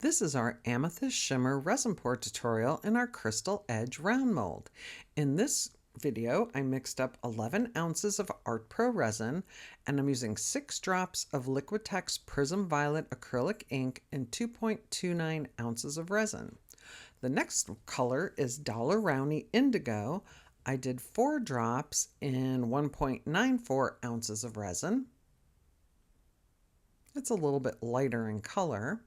This is our Amethyst Shimmer Resin Pour tutorial in our Crystal Edge round mold. In this video, I mixed up 11 ounces of Art Pro resin, and I'm using 6 drops of Liquitex Prism Violet acrylic ink and 2.29 ounces of resin. The next color is Rowney Indigo. I did 4 drops in 1.94 ounces of resin. It's a little bit lighter in color.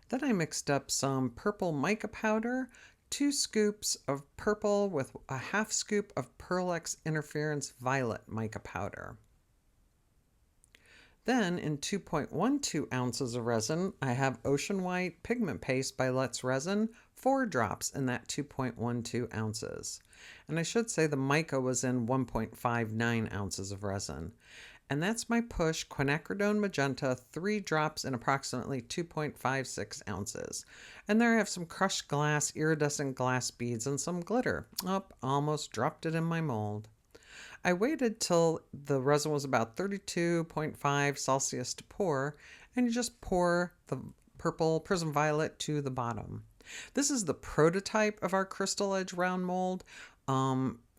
Then I mixed up some purple mica powder, 2 scoops of purple with a half scoop of Pearl-X Interference Violet mica powder. Then in 2.12 ounces of resin, I have Ocean White Pigment Paste by Let's Resin, 4 drops in that 2.12 ounces. And I should say the mica was in 1.59 ounces of resin. And that's my push Quinacridone Magenta, 3 drops in approximately 2.56 ounces. And there I have some crushed glass, iridescent glass beads, and some glitter. Oh, almost dropped it in my mold. I waited till the resin was about 32.5 Celsius to pour, and you just pour the purple Prism Violet to the bottom. This is the prototype of our Crystal Edge round mold.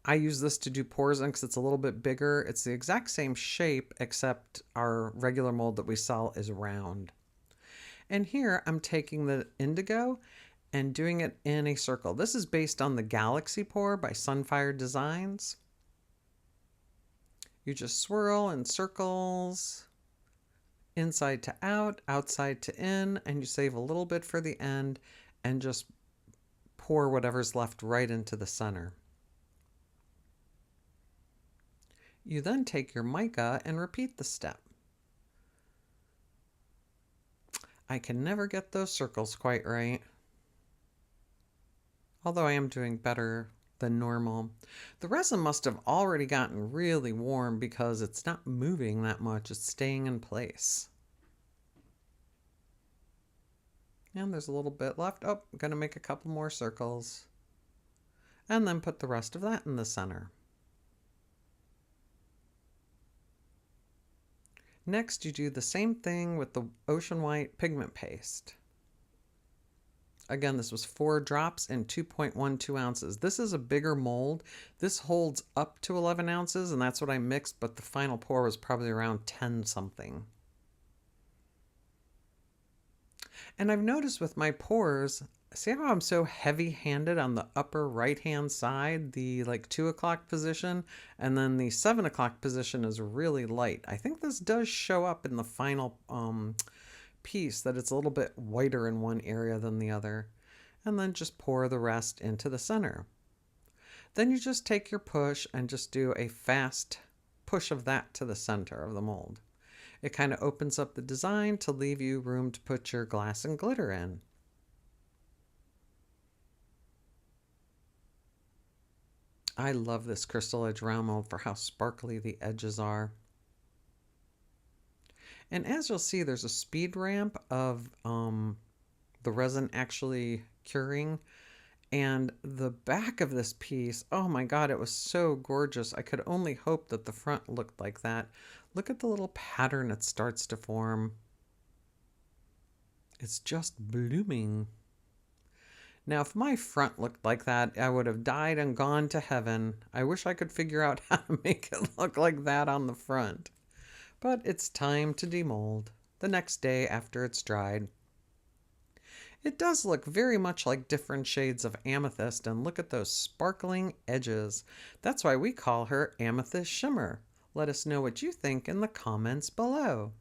I use this to do pours in because it's a little bit bigger. It's the exact same shape, except our regular mold that we sell is round. And here I'm taking the Indigo and doing it in a circle. This is based on the Galaxy Pour by Sunfire Designs. You just swirl in circles, inside to out, outside to in, and you save a little bit for the end and just pour whatever's left right into the center. You then take your mica and repeat the step. I can never get those circles quite right, although I am doing better than normal. The resin must have already gotten really warm because it's not moving that much, it's staying in place. And there's a little bit left. Oh, I'm going to make a couple more circles and then put the rest of that in the center. Next, you do the same thing with the Ocean White Pigment Paste. Again, this was 4 drops in 2.12 ounces. This is a bigger mold. This holds up to 11 ounces, and that's what I mixed, but the final pour was probably around 10 something. And I've noticed with my pours, see how I'm so heavy-handed on the upper right-hand side, the like 2 o'clock position, and then the 7 o'clock position is really light. I think this does show up in the final piece, that it's a little bit whiter in one area than the other. And then just pour the rest into the center. Then you just take your push and just do a fast push of that to the center of the mold. It kind of opens up the design to leave you room to put your glass and glitter in. I love this Crystal Edge round mold for how sparkly the edges are. And as you'll see, there's a speed ramp of the resin actually curing. And the back of this piece, oh my God, it was so gorgeous. I could only hope that the front looked like that. Look at the little pattern it starts to form. It's just blooming. Now, if my front looked like that, I would have died and gone to heaven. I wish I could figure out how to make it look like that on the front. But it's time to demold the next day after it's dried. It does look very much like different shades of amethyst, and look at those sparkling edges. That's why we call her Amethyst Shimmer. Let us know what you think in the comments below.